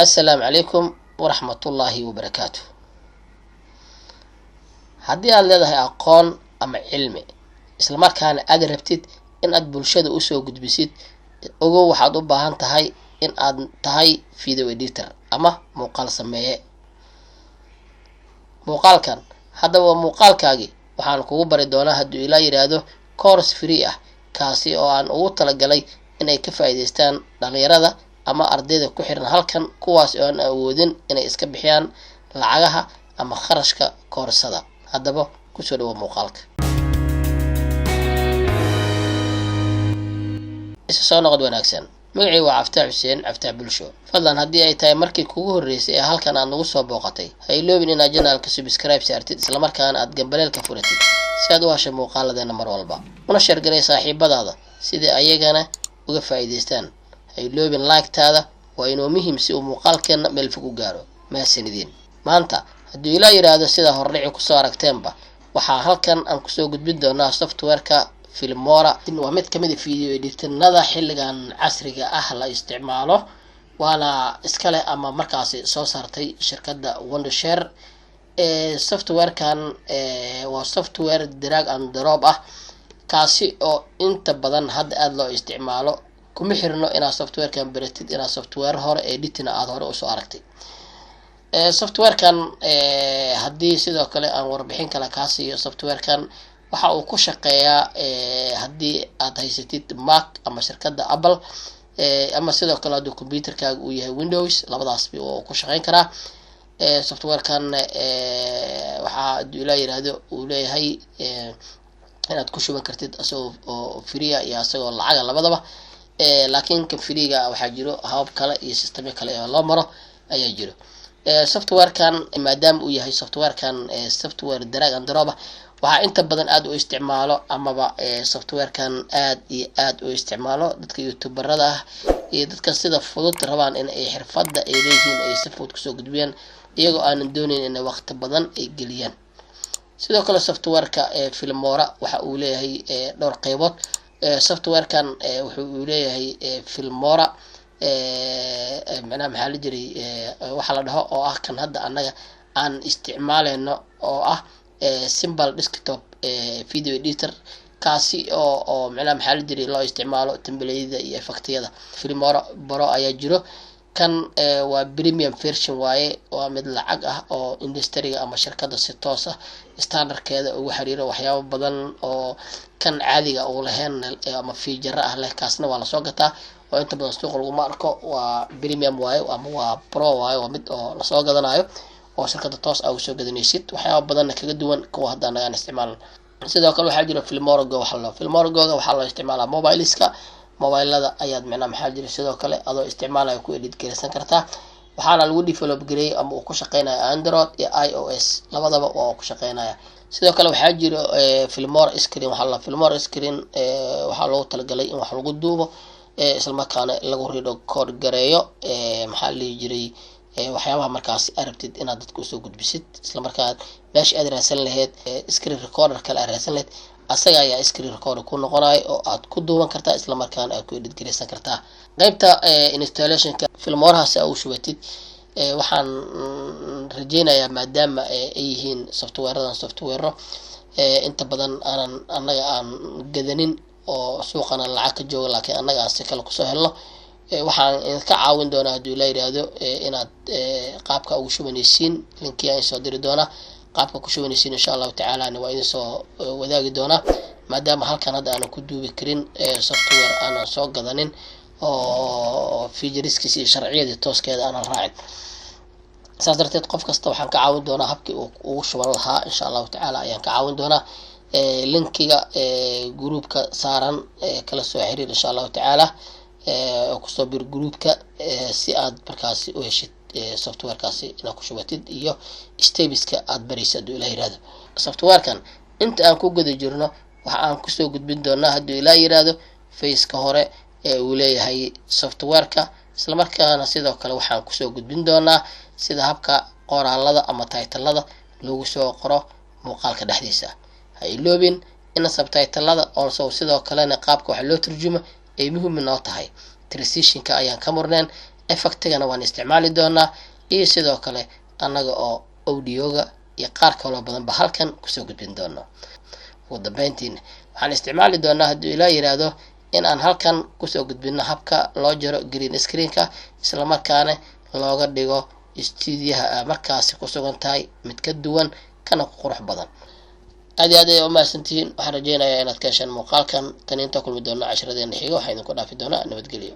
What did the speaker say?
السلام عليكم ورحمة الله وبركاته. haddii aad leedahay aqoon ama cilmi isla markaana aad rabtid in aad bulshada u soo gudbisid, ogow waxaad u baahan tahay in aad tahay video editor ama muuqaal sameeye. muuqaalkan haddaba waa muuqaalkaagii, waxaan kugu bari doonaa hadduu ilaa yiraahdo course free ah, kaasi oo aan ugu talagalay inay ka faa'iidaystaan dhalinyarada ama ardayda ku xiran halkan, kuwaas oo aan awoodin inay iska bixiyaan lacagaha ama kharashka koorsada. haddaba kusoo dhawo muuqaalka. isa soo noqod wanaagsan. magacii waa Cabdi Xuseen, Cabdi Bulsho. fadlan haddii ay tahay markii kugu horeysay ee halkan aad nagu soo booqatay, ha iloobin inaad channelka subscribe saartid isla markaana aad gambaleelka furatid si aad u hesho muuqaaladeena mar walba. una share garee saaxiibadaada sidii ayagana uga faa'iidaystaan. ha iloobin like-taada, waa inuu muhiim si uu muuqaalkeena meel fog u gaaro. mahadsanidin. maanta hadduu ilaa yiraahdo sida hordhici kusoo aragteenba, waxaa halkan aan kusoo gudbin doonaa softwareka Filmora. waa mid kamid ah video editinada xilligan casriga ah la isticmaalo, waana iskale ama markaasi soo saartay shirkadda Wondershare. softwarekan waa software drag and drop ah, kaasi oo inta badan hadda aad loo isticmaalo. kuma xirno inaad softwarekan baratid inaad software hore editing aad hore usoo aragtay. softwarekan haddii sidoo kale aan warbixin kale kaa siiyo, softwarekan waxa uu ku shaqeeyaa haddii aad haysatid Mac ama shirkadda Apple, ama sidoo kale hadduu computerkaaga uu yahay Windows, labadaasba uu ku shaqeyn karaa. softwarekan waxaa hadduu ilaa yiraahdo uu leeyahay inaad ku shuban kartid asagoo oo free iyo asagoo lacaga labadaba. laakiin kan free-ga waxaa jiro habab kale iyo system kale oo loo maro ayaa jiro. softwarekan maadaama uu yahay softwarekan software drag and drop, waxaa inta badan aad u isticmaalo amaba softwarekan aad iyo aad u isticmaalo dadka youtuberada ah iyo dadka sida fudud rabaan in ay xirfadda ay leeyihiin ay si fudud kusoo gudbiyaan iyagoo aanan doonayn in waqti badan ay geliyaan. sidoo kale softwareka Filmora waxa uu leeyahay dhowr qaybood. softwarekan wuxuu leeyahay Filmora macnaha maxaa la jiray waxa la dhaho oo ah kan hadda annaga aan isticmaaleyno oo ah simple desktop video editor, kaasi oo macnaha maxaa la jiray loo isticmaalo template-yada iyo effect-yada. Filmora Pro ayaa jiro, kan waa premium version waaye, waa mid lacag ah oo industry-ga ama shirkadda si toos ah standardkeeda ugu xiriiro waxyaabo badan oo kan caadiga uu lahayn ama feature ah leh. kaasna waa lasoo gataa oo inta badan suuqa laguma arko. waa premium waaye ama waa pro waaye, waa mid oo lasoo gadanayo oo shirkadda toos ah usoo gadanaysid, waxyaabo badanna kaga duwan kuwa hadda anagaan isticmaalno. sidoo kale waxaa jira Filmora Go. Filmora Go waxaa loo isticmaalaa mobileska, mobilada ayaad macnaha maxaa jira sidoo kale adoo isticmaalayo ku edit gareysan kartaa. waxaana lagu develop gareeyay ama uu ku shaqeynaya Android iyo iOS, labadaba waa ku shaqeynaya. sidoo kale waxaa jiro Filmora Screen. Filmora Screen waxaa loogu talagalay in wax lagu duubo isla markaana lagu record gareeyo maxaa la jiray waxyaabaha markaas arabtid inaad dadka usoo gudbisid, isla markaan meesha aad raadsan lahayd screen recorder kale aad raadsan lahayd, asaga ayaa screen recorder ku noqonayo oo aad ku duuban kartaa isla markaan aad ku edit gareysan kartaa. qaybta installationka Filmorahaas aad u shubatid, waxaan rajeynayaa maadaama ay yihiin software inta badan annaga aan gadanin oo suuqana lacag ka jooga, laakiin annaga aan si kale kusoo helno. waxaan idinka caawin doonaa hadduu la yiraahdo inaad qaabka ugu shubanaysiin linkiga aan soo diri doonaa. qaabka ku shubanaysiin insha allahu tacaala waa idin soo wadaagi doonaa, maadaama halkan hadda aanan ku duubi karin software aanan soo gadanin oo featureskiisa iyo sharciyadii tooskeeda aanan raacin. saas darteed qof kasta waxaan ka caawin doonaa habkii uu ugu shuban lahaa insha allahu tacaala ayaan ka caawin doonaa. linkiga groupka saaran kala soo xiriir insha allahu tacaala oo kusoo bir groupka si aad markaasi u heshid softwarekaasi inaad ku shubatid iyo stebiska aad baraysa hadduu ilaa yiraahdo. softwarekan inta aan ku guda jirno waxa aan kusoo gudbin doonaa hadduu ilaa yiraahdo faceka hore uu leeyahay softwareka, isla markaana sidoo kale waxaan kusoo gudbin doonaa sida habka qoraalada ama titlada loogu soo qoro muuqaalka dhexdiisa. ha iloobin in subtitlada oo sidoo kalena qaabka wax loo turjumo ay muhiim noo tahay. transitionka ayaan ka murneen effectigana waan isticmaali doonaa iyo sidoo kale annaga oo audioga iyo qaar kaloo badanba halkan kusoo gudbin doono. ugu dambeyntiina waxaan isticmaali doonaa hadduu ilaa yiraahdo in aan halkan kusoo gudbino habka loo jaro green screenka islamarkaana looga dhigo stuudiyaha markaasi ku sugan tahay mid ka duwan kana qurux badan. aad iyo aad ay u mahadsantihiin. waxaan rajeynayaa inaad ka heshaan muuqaalkan tan inta kulmi doona casharadeenna xiga. waxaa idinku dhaafi doonaa nabadgelyo.